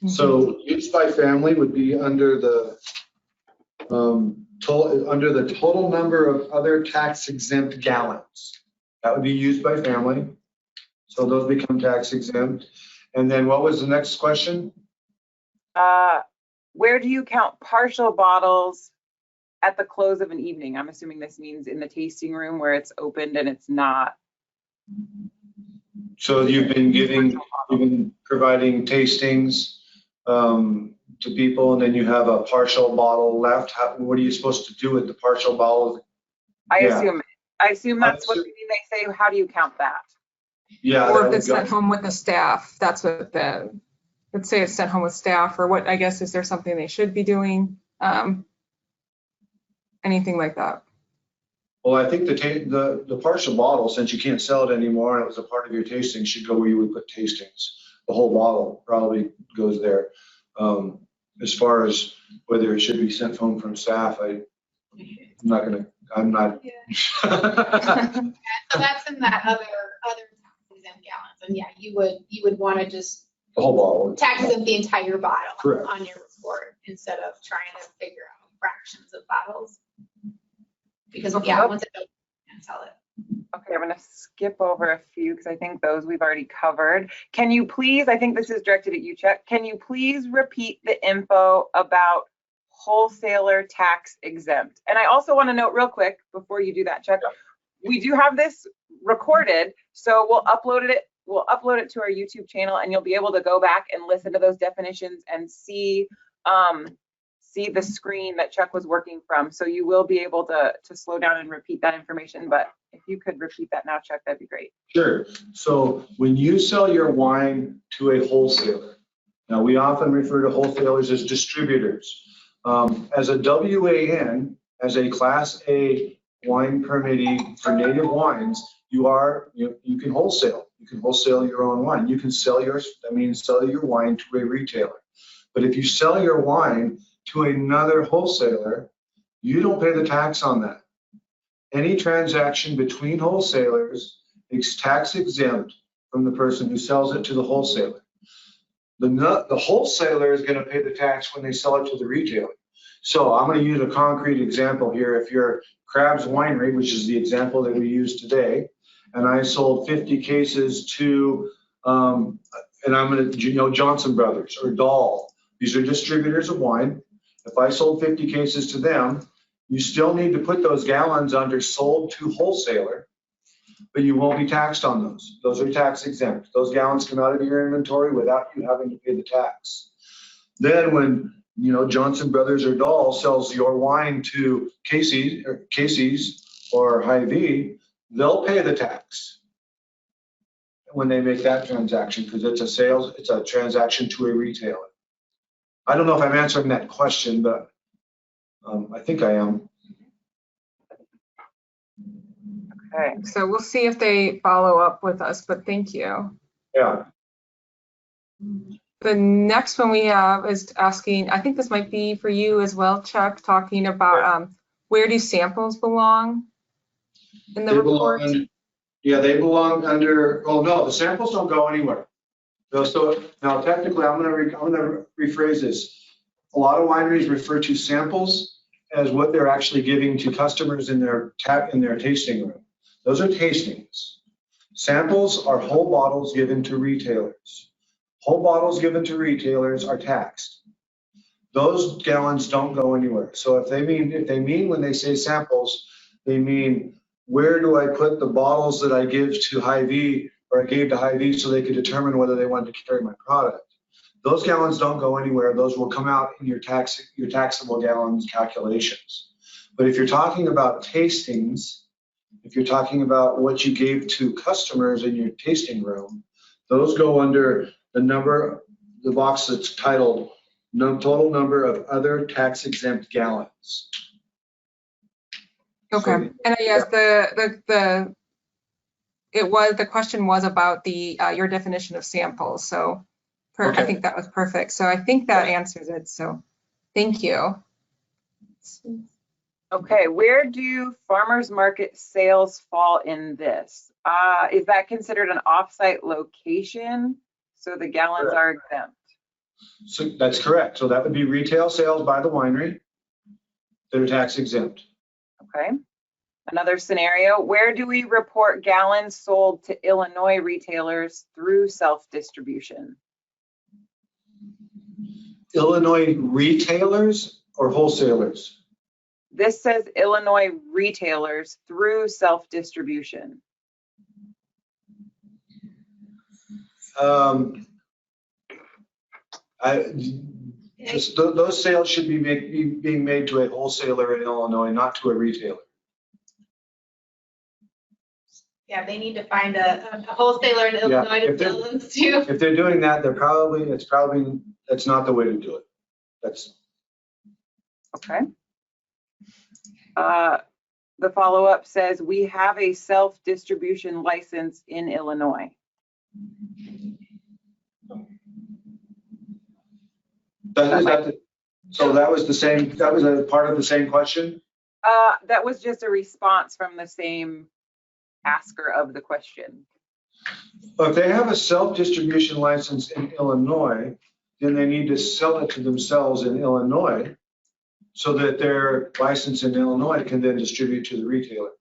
Speaker 5: So used by family would be under the total number of other tax exempt gallons. That would be used by family. So those become tax exempt. And then what was the next question?
Speaker 2: Where do you count partial bottles at the close of an evening? I'm assuming this means in the tasting room where it's opened and it's not.
Speaker 5: So you've been providing tastings to people, and then you have a partial bottle left. What are you supposed to do with the partial bottle?
Speaker 2: I assume that's what they mean. They say, how do you count that?
Speaker 5: Yeah.
Speaker 1: Or if it's sent home with the staff, that's what let's say it's sent home with staff, or what, I guess, is there something they should be doing? Anything like that.
Speaker 5: Well, I think the partial bottle, since you can't sell it anymore and it was a part of your tasting, should go where you would put tastings. The whole bottle probably goes there. As far as whether it should be sent home from staff, I'm not.
Speaker 3: Yeah. So that's in that other tax-exempt gallons, and yeah, you would want to just
Speaker 5: the whole bottle.
Speaker 3: Tax-exempt the entire bottle.
Speaker 5: Correct.
Speaker 3: On your report instead of trying to figure out fractions of bottles. Because yeah, once it's open, you can't sell it.
Speaker 2: Okay, I'm going to skip over a few because I think those we've already covered. Can you please, I think this is directed at you, Chuck, can you please repeat the info about wholesaler tax exempt? And I also want to note real quick before you do that, Chuck, we do have this recorded, so we'll upload it to our YouTube channel, and you'll be able to go back and listen to those definitions and see the screen that Chuck was working from. So you will be able to slow down and repeat that information. But if you could repeat that now, Chuck, that'd be great.
Speaker 5: Sure. So when you sell your wine to a wholesaler, now we often refer to wholesalers as distributors. As a WAN, as a Class A wine permittee for native wines, you can wholesale. You can wholesale your own wine. You can sell that means sell your wine to a retailer. But if you sell your wine to another wholesaler, you don't pay the tax on that. Any transaction between wholesalers is tax exempt from the person who sells it to the wholesaler. The wholesaler is going to pay the tax when they sell it to the retailer. So I'm going to use a concrete example here. If you're Crab's Winery, which is the example that we use today, and I sold 50 cases to, and I'm going to, Johnson Brothers or Dahl. These are distributors of wine. If I sold 50 cases to them, you still need to put those gallons under sold to wholesaler, but you won't be taxed on those. Those are tax exempt. Those gallons come out of your inventory without you having to pay the tax. Then when Johnson Brothers or Dahl sells your wine to Casey's or Hy-Vee, they'll pay the tax when they make that transaction because it's a transaction to a retailer. I don't know if I'm answering that question, but I think I am.
Speaker 2: Okay.
Speaker 1: So we'll see if they follow up with us, but thank you.
Speaker 5: Yeah.
Speaker 1: The next one we have is asking, I think this might be for you as well, Chuck, talking about where do samples belong in the report?
Speaker 5: They belong under, oh no, the samples don't go anywhere. So now technically, I'm going to rephrase this. A lot of wineries refer to samples as what they're actually giving to customers in their tasting room. Those are tastings. Samples are whole bottles given to retailers. Whole bottles given to retailers are taxed. Those gallons don't go anywhere. So if they mean when they say samples, they mean where do I put the bottles that I give to Hy-Vee or I gave to Hy-Vee so they could determine whether they wanted to carry my product. Those gallons don't go anywhere. Those will come out in your taxable gallons calculations. But if you're talking about tastings, if you're talking about what you gave to customers in your tasting room, those go under the box that's titled total number of other tax exempt gallons.
Speaker 1: Okay,
Speaker 5: So,
Speaker 1: and I guess the question was about your definition of samples. So
Speaker 5: Okay.
Speaker 1: I think that was perfect. So I think that answers it. So thank you.
Speaker 2: Okay, where do farmers market sales fall in this? Is that considered an offsite location? So the gallons are exempt.
Speaker 5: So that's correct. So that would be retail sales by the winery that are tax exempt.
Speaker 2: Okay. Another scenario, where do we report gallons sold to Illinois retailers through self-distribution?
Speaker 5: Illinois retailers or wholesalers?
Speaker 2: This says Illinois retailers through self-distribution.
Speaker 5: Those sales should be being made to a wholesaler in Illinois, not to a retailer.
Speaker 3: Yeah, they need to find a wholesaler in Illinois to sell those to.
Speaker 5: If they're doing that, that's not the way to do it. That's
Speaker 2: okay. The follow-up says we have a self-distribution license in Illinois.
Speaker 5: So that was the same. That was a part of the same question.
Speaker 2: That was just a response from the same asker of the question.
Speaker 5: If they have a self-distribution license in Illinois, then they need to sell it to themselves in Illinois so that their license in Illinois can then distribute to the retailer.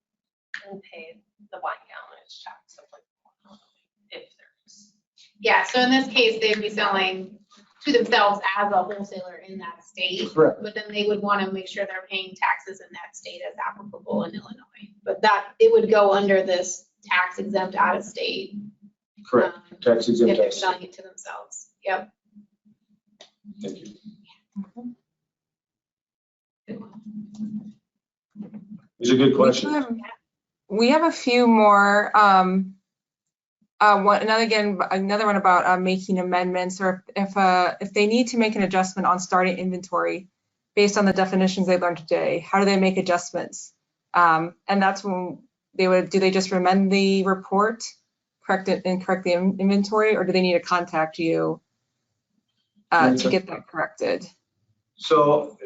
Speaker 6: And pay the wine gallonage tax. If there's.
Speaker 3: Yeah, so in this case, they'd be selling to themselves as a wholesaler in that state.
Speaker 5: Correct.
Speaker 3: But then they would want to make sure they're paying taxes in that state as applicable in Illinois. But it would go under this tax exempt out of state.
Speaker 5: Correct. Tax exempt.
Speaker 3: If they're selling it to themselves. Yep.
Speaker 5: Thank you. It's a good question.
Speaker 1: We have a few more. Another one about making amendments, or if they need to make an adjustment on starting inventory based on the definitions they learned today? How do they make adjustments? And that's when do they just amend the report, correct it and correct the inventory, or do they need to contact you to get that corrected?
Speaker 5: So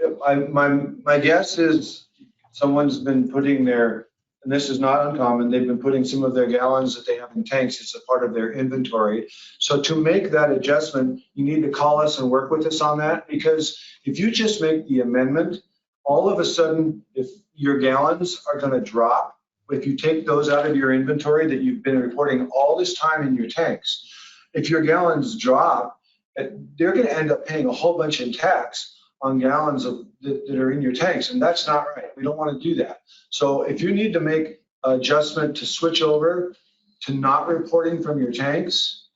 Speaker 5: my guess is someone's been putting their, and this is not uncommon, they've been putting some of their gallons that they have in tanks as a part of their inventory. So to make that adjustment, you need to call us and work with us on that, because if you just make the amendment, all of a sudden, if your gallons are going to drop, if you take those out of your inventory that you've been reporting all this time in your tanks, if your gallons drop, they're going to end up paying a whole bunch in tax on gallons that are in your tanks, and that's not right. We don't want to do that. So if you need to make an adjustment to switch over to not reporting from your tanks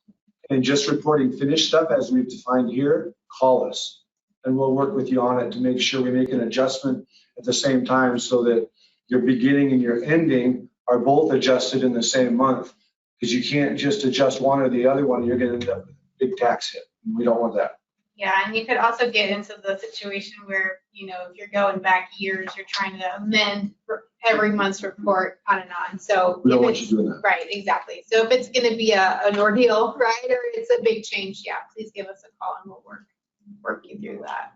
Speaker 5: and just reporting finished stuff as we've defined here, call us and we'll work with you on it to make sure we make an adjustment at the same time so that your beginning and your ending are both adjusted in the same month, because you can't just adjust one or the other one. You're going to end up with a big tax hit. We don't want that.
Speaker 3: Yeah, and you could also get into the situation where, you know, if you're going back years, you're trying to amend every month's report on and on. So
Speaker 5: We don't want you doing that.
Speaker 3: Right, exactly. So if it's going to be an ordeal, right, or it's a big change, yeah, please give us a call and we'll work you through that.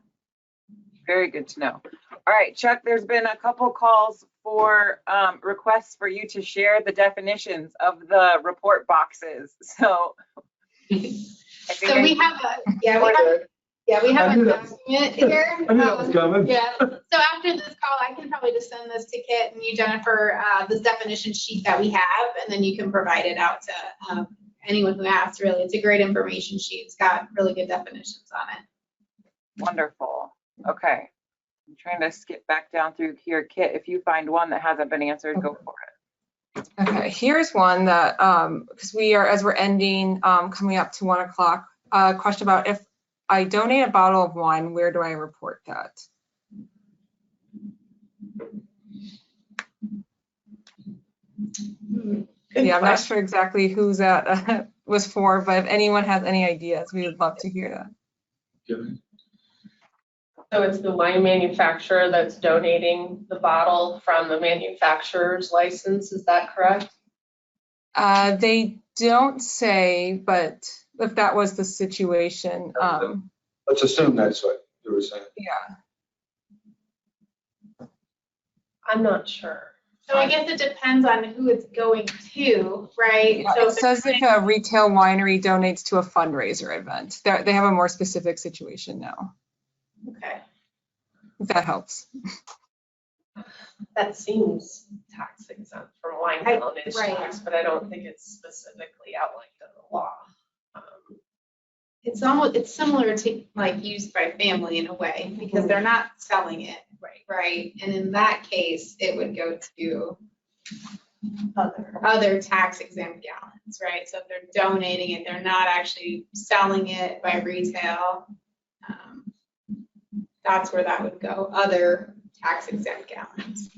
Speaker 2: Very good to know. All right, Chuck, there's been a couple calls for requests for you to share the definitions of the report boxes. So
Speaker 3: So we have a document here.
Speaker 5: I knew that was coming.
Speaker 3: Yeah. So after this call, I can probably just send this to Kit and you, Jennifer, this definition sheet that we have, and then you can provide it out to anyone who asks. Really, it's a great information sheet. It's got really good definitions on it.
Speaker 2: wonderful. Okay. I'm trying to skip back down through here. Kit, if you find one that hasn't been answered, go for it.
Speaker 1: Okay, here's one that, because as we're ending, coming up to 1 o'clock, question about if I donate a bottle of wine, where do I report that? Yeah, I'm not sure exactly who's that was for, but if anyone has any ideas, we would love to hear that.
Speaker 6: So it's the wine manufacturer that's donating the bottle from the manufacturer's license, is that correct?
Speaker 1: They don't say, but if that was the situation,
Speaker 5: Let's assume that's what you were saying.
Speaker 1: yeah.
Speaker 6: I'm not sure.
Speaker 3: So I guess it depends on who it's going to, right? So
Speaker 1: It says if a retail winery donates to a fundraiser event, they have a more specific situation now,
Speaker 3: okay.
Speaker 1: if that helps.
Speaker 6: That seems tax exempt from wine gallonage
Speaker 3: right.
Speaker 6: tax, but I don't think it's specifically outlined in the law.
Speaker 3: It's similar to like used by family in a way, because they're not selling it, right? And in that case, it would go to other tax exempt gallons, right? So if they're donating it, they're not actually selling it by retail. That's where that would go, other tax exempt gallons.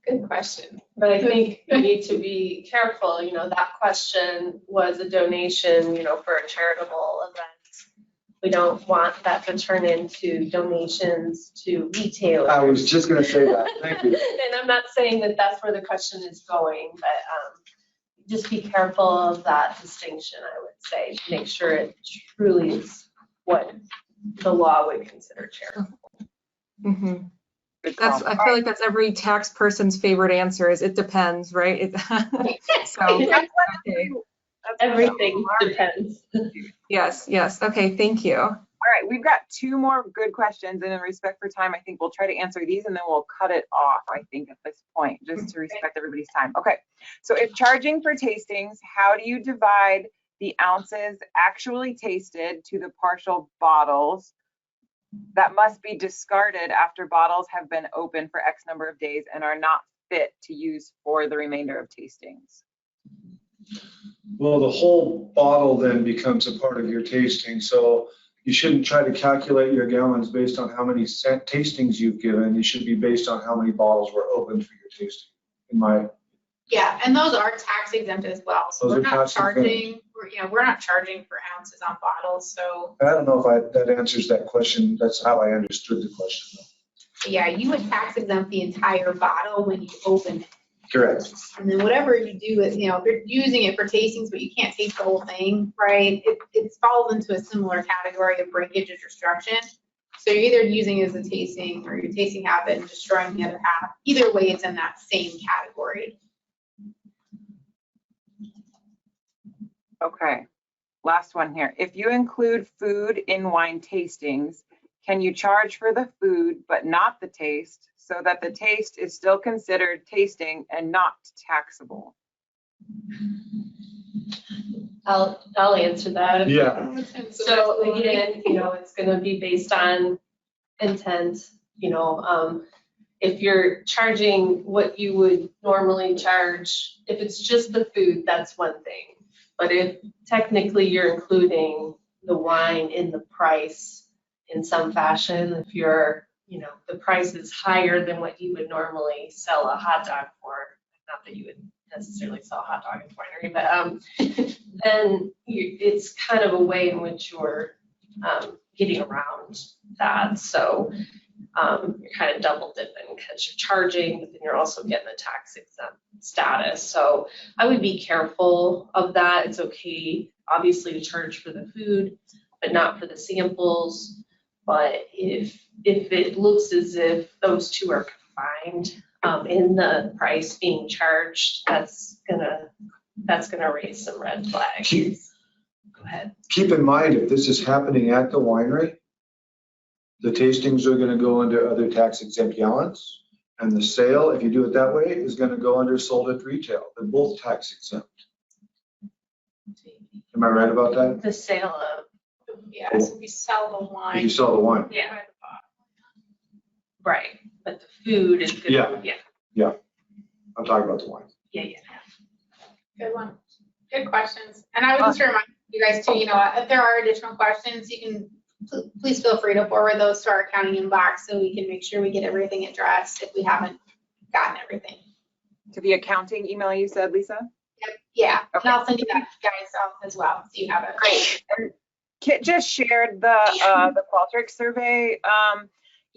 Speaker 3: Good question.
Speaker 6: But I think we need to be careful, that question was a donation, for a charitable event. We don't want that to turn into donations to retailers.
Speaker 5: I was just going to say that. Thank you.
Speaker 6: And I'm not saying that that's where the question is going, but just be careful of that distinction, I would say, to make sure it truly is what the law would consider charitable.
Speaker 1: Mm-hmm. I feel like that's every tax person's favorite answer is it depends, right? So okay.
Speaker 6: Everything depends.
Speaker 1: Yes. Okay, thank you.
Speaker 2: All right, we've got two more good questions, and in respect for time, I think we'll try to answer these and then we'll cut it off, I think, at this point, just to respect everybody's time. Okay, so if charging for tastings, how do you divide the ounces actually tasted to the partial bottles that must be discarded after bottles have been open for X number of days and are not fit to use for the remainder of tastings?
Speaker 5: Well, the whole bottle then becomes a part of your tasting. So you shouldn't try to calculate your gallons based on how many tastings you've given. You should be based on how many bottles were opened for your tasting.
Speaker 3: Yeah, and those are tax exempt as well. So
Speaker 5: Those
Speaker 3: we're
Speaker 5: are
Speaker 3: not
Speaker 5: tax exempt.
Speaker 3: charging, we're not charging for ounces on bottles, so
Speaker 5: I don't know if that answers that question. That's how I understood the question.
Speaker 3: yeah, you would tax exempt the entire bottle when you open it.
Speaker 5: Correct.
Speaker 3: And then whatever you do with, if you're using it for tastings, but you can't taste the whole thing, right? It falls into a similar category of breakage or destruction. So you're either using it as a tasting or your tasting half it and destroying the other half. Either way, it's in that same category.
Speaker 2: Okay, last one here. If you include food in wine tastings, can you charge for the food but not the taste, so that the taste is still considered tasting and not taxable?
Speaker 6: I'll answer that.
Speaker 5: Yeah.
Speaker 6: So again, it's gonna be based on intent, if you're charging what you would normally charge, if it's just the food, that's one thing. But if technically you're including the wine in the price in some fashion, if the price is higher than what you would normally sell a hot dog for, not that you would necessarily sell a hot dog at the winery, but then it's kind of a way in which you're getting around that. So you're kind of double dipping because you're charging, but then you're also getting the tax exempt status. So I would be careful of that. It's okay, obviously, to charge for the food, but not for the samples. But if it looks as if those two are combined in the price being charged, that's gonna raise some red flags. Go ahead.
Speaker 5: Keep in mind, if this is happening at the winery, the tastings are going to go under other tax exempt gallons, and the sale, if you do it that way, is going to go under sold at retail. They're both tax exempt. Am I right about that?
Speaker 6: The sale of,
Speaker 3: Yeah, so we sell the wine.
Speaker 5: If you sell the wine.
Speaker 6: yeah, right, but the food is gonna,
Speaker 5: Yeah. I'm talking about the wine.
Speaker 6: yeah.
Speaker 3: Good one. Good questions. And I would just remind you guys too, if there are additional questions, you can please feel free to forward those to our accounting inbox so we can make sure we get everything addressed if we haven't gotten everything.
Speaker 2: To the accounting email you said, Lisa?
Speaker 3: Yep. Yeah,
Speaker 2: Okay.
Speaker 3: and I'll send you that guys out as well, so you have it.
Speaker 2: Great. And Kit just shared the Qualtrics survey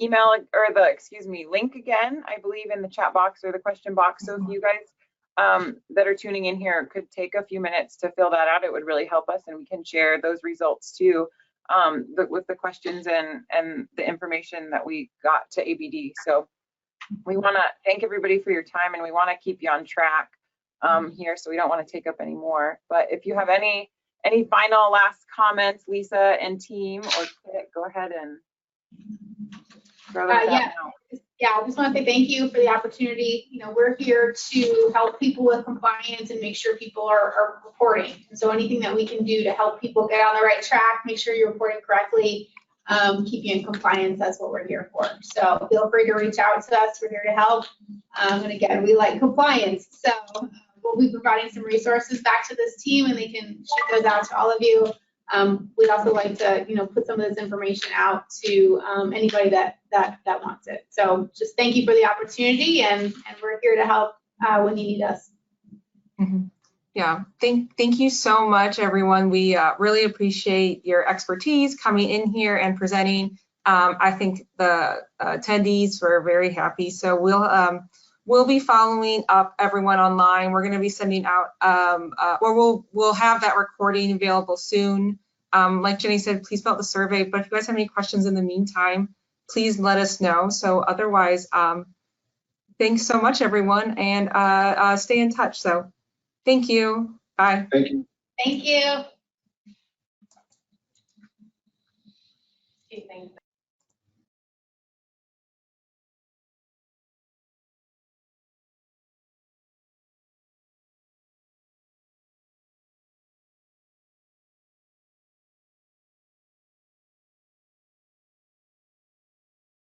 Speaker 2: email, or the link again, I believe, in the chat box or the question box. So if you guys that are tuning in here could take a few minutes to fill that out, it would really help us, and we can share those results too with the questions and the information that we got to ABD. So we want to thank everybody for your time, and we want to keep you on track here, so we don't want to take up any more. But if you have any final last comments, Lisa and team, or Kit, go ahead and throw those out now.
Speaker 3: Yeah, I just want to say thank you for the opportunity. We're here to help people with compliance and make sure people are reporting. And so anything that we can do to help people get on the right track, make sure you're reporting correctly, keep you in compliance, that's what we're here for. So feel free to reach out to us. We're here to help. And again, we like compliance. So we'll be providing some resources back to this team, and they can shoot those out to all of you. We'd also like to, put some of this information out to anybody that wants it. So just thank you for the opportunity, and we're here to help when you need us.
Speaker 1: Mm-hmm. Yeah, thank you so much, everyone. We really appreciate your expertise coming in here and presenting. I think the attendees were very happy. So we'll be following up everyone online. We're going to be sending out, or we'll have that recording available soon. Like Jenny said, please fill out the survey, but if you guys have any questions in the meantime, please let us know. So otherwise, thanks so much, everyone, and stay in touch. So thank you. Bye.
Speaker 5: Thank you.
Speaker 3: Thank you.
Speaker 6: Okay, thanks.